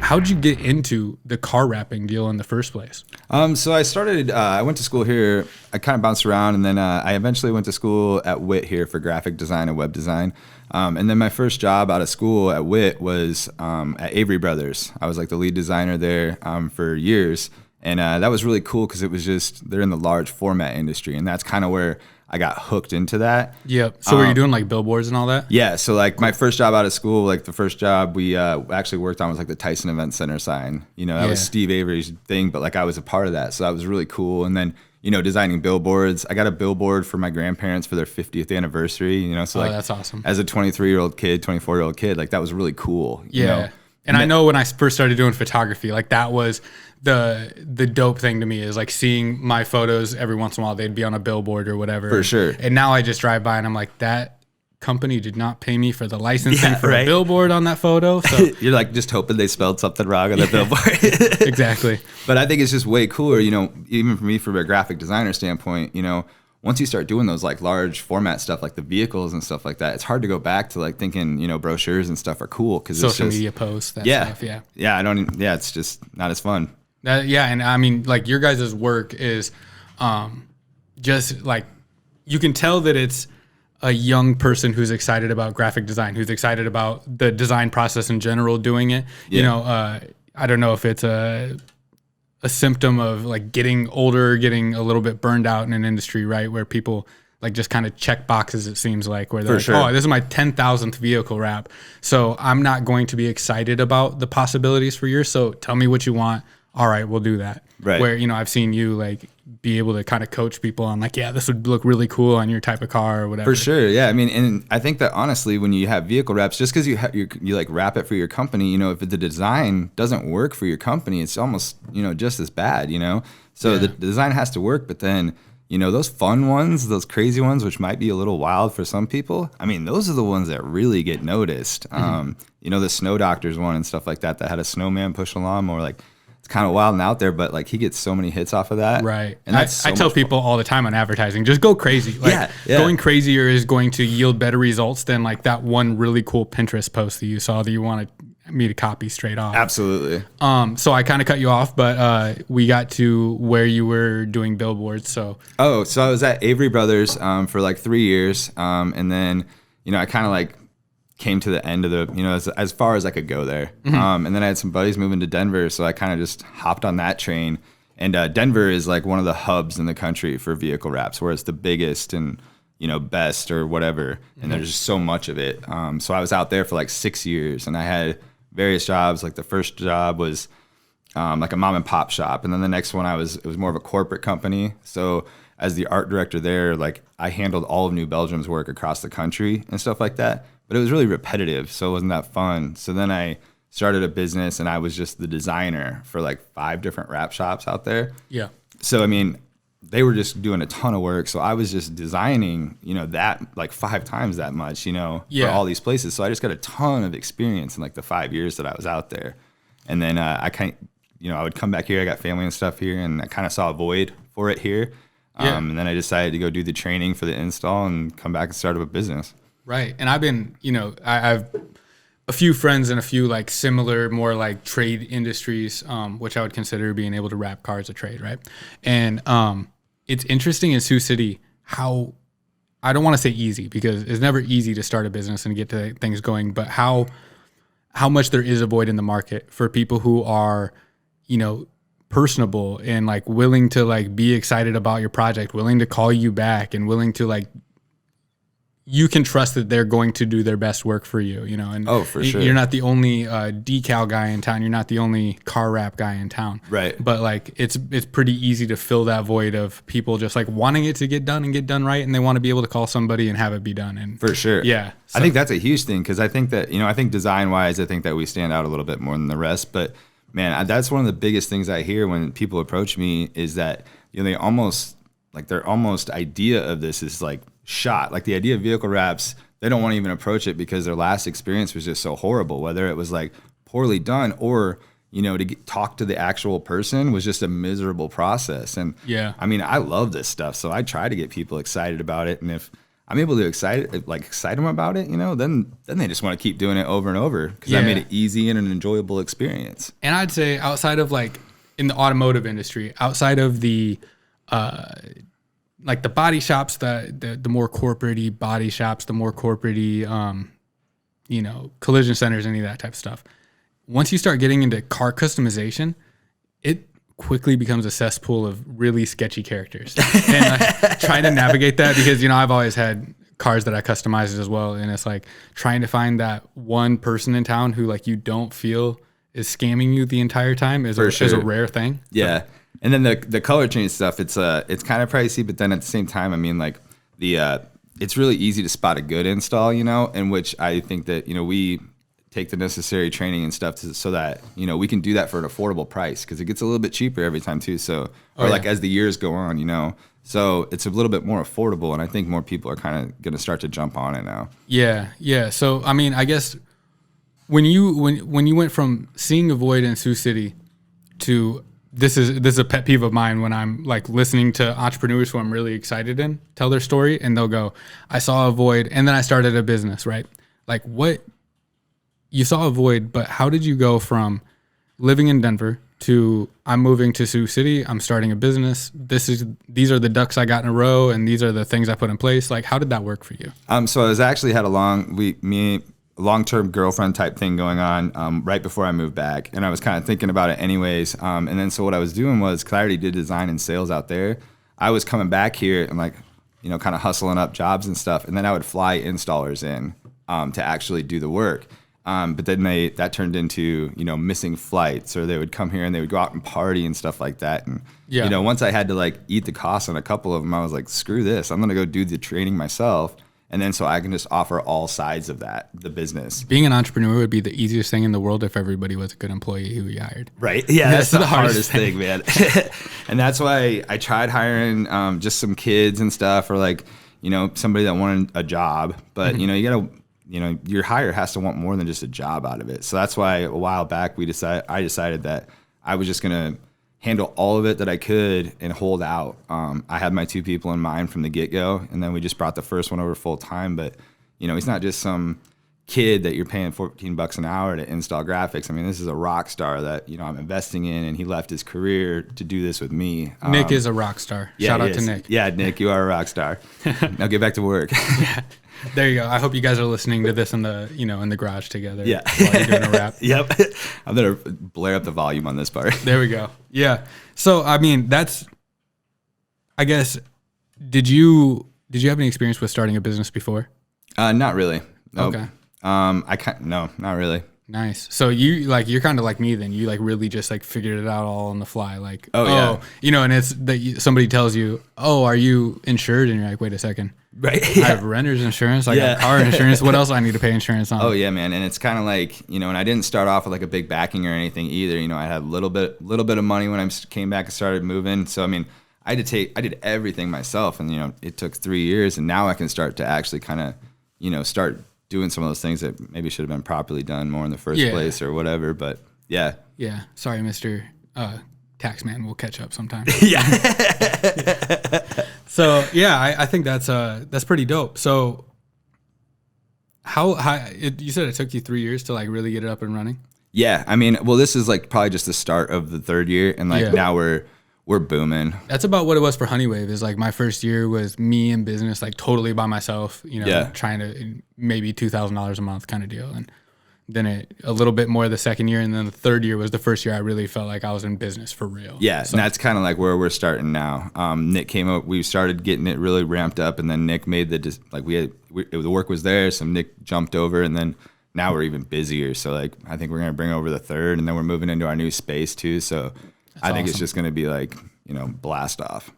how'd you get into the car wrapping deal in the first place? So I started, I went to school here. I kind of bounced around, and then I eventually went to school at WIT here for graphic design and web design. And then my first job out of school at WIT was at Avery Brothers. I was like the lead designer there for years. And that was really cool because it was just, they're in the large format industry. And that's kind of where I got hooked into that. Yep. So were you doing like billboards and all that? Yeah. So like my first job out of school, like the first job we actually worked on was like the Tyson Event Center sign. You know, that was Steve Avery's thing, but like I was a part of that. So that was really cool. And then, you know, designing billboards. I got a billboard for my grandparents for their 50th anniversary, you know, so like that's awesome. As a 23-year-old kid, 24-year-old kid, like that was really cool. You know? And I know when I first started doing photography, like that was the dope thing to me, is like seeing my photos every once in a while. They'd be on a billboard or whatever. For sure. And now I just drive by and I'm like, that company did not pay me for the licensing for a billboard on that photo. So you're like just hoping they spelled something wrong on the billboard. Exactly. But I think it's just way cooler, you know, even for me from a graphic designer standpoint, you know, once you start doing those like large format stuff, like the vehicles and stuff like that, it's hard to go back to like thinking, you know, brochures and stuff are cool because social media posts, that stuff. It's just not as fun. And I mean, like your guys' work is just like, you can tell that it's a young person who's excited about graphic design, who's excited about the design process in general, doing it. You know, I don't know if it's a symptom of like getting older, getting a little bit burned out in an industry, right? Where people like just kind of check boxes, it seems like, where they're oh, this is my 10,000th vehicle wrap. So I'm not going to be excited about the possibilities for yours. So tell me what you want. All right, we'll do that. Right. Where, you know, I've seen you like be able to kind of coach people on like, yeah, this would look really cool on your type of car or whatever. For sure. Yeah. I mean, and I think that honestly, when you have vehicle wraps, just because you like wrap it for your company, you know, if the design doesn't work for your company, it's almost, you know, just as bad, you know? So the design has to work, but then, you know, those fun ones, those crazy ones, which might be a little wild for some people, I mean, those are the ones that really get noticed. You know, the Snow Doctors one and stuff like that had a snowman push a lawnmower, like, it's kind of wild and out there, but like he gets so many hits off of that. Right. And I tell people all the time on advertising, just go crazy. Like going crazier is going to yield better results than like that one really cool Pinterest post that you saw that you wanted me to copy straight off. Absolutely. So I kind of cut you off, but we got to where you were doing billboards. So I was at Avery Brothers for like 3 years. And then, you know, I kind of like came to the end of the, you know, as far as I could go there. And then I had some buddies moving to Denver, so I kind of just hopped on that train. And Denver is like one of the hubs in the country for vehicle wraps, where it's the biggest and, you know, best or whatever. And there's just so much of it. So I was out there for like 6 years, and I had various jobs. Like the first job was like a mom and pop shop, and then the next one it was more of a corporate company. So as the art director there, like I handled all of New Belgium's work across the country and stuff like that. But it was really repetitive, so it wasn't that fun. So then I started a business, and I was just the designer for like 5 different wrap shops out there. Yeah. So, I mean, they were just doing a ton of work. So I was just designing, you know, that like 5 times that much, you know, for all these places. So I just got a ton of experience in like the 5 years that I was out there. And then I would come back here. I got family and stuff here, and I kind of saw a void for it here. And then I decided to go do the training for the install and come back and start up a business. Right. And I've been, you know, I've a few friends in a few like similar, more like trade industries, which I would consider being able to wrap cars a trade, right? And it's interesting in Sioux City how, I don't want to say easy, because it's never easy to start a business and get to things going, but how much there is a void in the market for people who are, you know, personable and like willing to like be excited about your project, willing to call you back, and willing to like, you can trust that they're going to do their best work for you, you know, and for sure. You're not the only decal guy in town. You're not the only car wrap guy in town. Right. But like, it's pretty easy to fill that void of people just like wanting it to get done and get done right. And they want to be able to call somebody and have it be done. And for sure. Yeah. So. I think that's a huge thing. 'Cause I think that, you know, I think design wise, I think that we stand out a little bit more than the rest, but man, that's one of the biggest things I hear when people approach me is that, you know, their almost idea of this is like shot. Like the idea of vehicle wraps, they don't want to even approach it because their last experience was just so horrible, whether it was like poorly done or, you know, to talk to the actual person was just a miserable process. And I mean, I love this stuff. So I try to get people excited about it. And if I'm able to excite them about it, then they just want to keep doing it over and over because I Yeah. made it easy and an enjoyable experience. And I'd say outside of like in the automotive industry, outside of the like the body shops, the more corporate-y body shops, the more corporate-y, collision centers, any of that type of stuff. Once you start getting into car customization, it quickly becomes a cesspool of really sketchy characters. And trying to navigate that because, I've always had cars that I customized as well. And it's like trying to find that one person in town who like you don't feel is scamming you the entire time is a rare thing. Yeah. And then the color change stuff, it's kind of pricey, but then at the same time, I mean, like it's really easy to spot a good install, in which I think that, we take the necessary training and stuff so that, we can do that for an affordable price because it gets a little bit cheaper every time too. So, as the years go on, so it's a little bit more affordable. And I think more people are kind of going to start to jump on it now. Yeah. Yeah. So, I mean, I guess when you went from seeing a void in Sioux City to this is a pet peeve of mine when I'm like listening to entrepreneurs who I'm really excited in tell their story and they'll go, I saw a void and then I started a business, right? Like what you saw a void, but how did you go from living in Denver to I'm moving to Sioux City, I'm starting a business. These are the ducks I got in a row and these are the things I put in place. Like how did that work for you? So I was actually had a long-term girlfriend type thing going on right before I moved back. And I was kind of thinking about it anyways. And then so what I was doing was, because I already did design and sales out there, I was coming back here and like, kind of hustling up jobs and stuff. And then I would fly installers in to actually do the work. But then that turned into, missing flights, or they would come here and they would go out and party and stuff like that. And, once I had to like eat the cost on a couple of them, I was like, screw this. I'm going to go do the training myself. And then so I can just offer all sides of the business. Being an entrepreneur would be the easiest thing in the world if everybody was a good employee who you hired. Right. Yeah, that's the hardest thing, man. And that's why I tried hiring just some kids and stuff, or like, somebody that wanted a job. But, you got to, your hire has to want more than just a job out of it. So that's why a while back I decided that I was just going to handle all of it that I could and hold out. I had my 2 people in mind from the get-go, and then we just brought the first one over full time. But, he's not just some kid that you're paying $14 an hour to install graphics. I mean, this is a rock star that, I'm investing in, and he left his career to do this with me. Nick is a rock star. Shout out to Nick. Yeah, Nick, you are a rock star. Now get back to work. Yeah. There you go. I hope you guys are listening to this in the, in the garage together. Yeah. While you're doing a rap. Yep. I'm going to blare up the volume on this part. There we go. Yeah. So, I mean, I guess, did you have any experience with starting a business before? Not really. Nope. Okay. No, not really. Nice. So you're kind of like me then. You like really just like figured it out all on the fly. Like, yeah. And it's that somebody tells you, oh, are you insured? And you're like, wait a second. Right. I have renter's insurance. I got car insurance. What else I need to pay insurance on? Oh yeah, man. And it's kind of like, and I didn't start off with like a big backing or anything either. I had a little bit of money when I came back and started moving. So, I mean, I did everything myself, and, it took 3 years, and now I can start to actually kind of, start doing some of those things that maybe should have been properly done more in the first place or whatever. But yeah. Yeah. Sorry, Mr. Taxman. We'll catch up sometime. Yeah. So yeah, I think that's pretty dope. So you said it took you 3 years to like really get it up and running? Yeah. I mean, well, this is like probably just the start of the 3rd year, and like now we're booming. That's about what it was for Honeywave. Is like my first year was me in business, like totally by myself, trying to maybe $2,000 a month kind of deal. And then a little bit more the second year. And then the 3rd year was the first year I really felt like I was in business for real. Yeah. So. And that's kind of like where we're starting now. Nick came up, we started getting it really ramped up, and then Nick made the work was there. So Nick jumped over, and then now we're even busier. So like, I think we're going to bring over the 3rd, and then we're moving into our new space too. So I think it's just going to be like, blast off.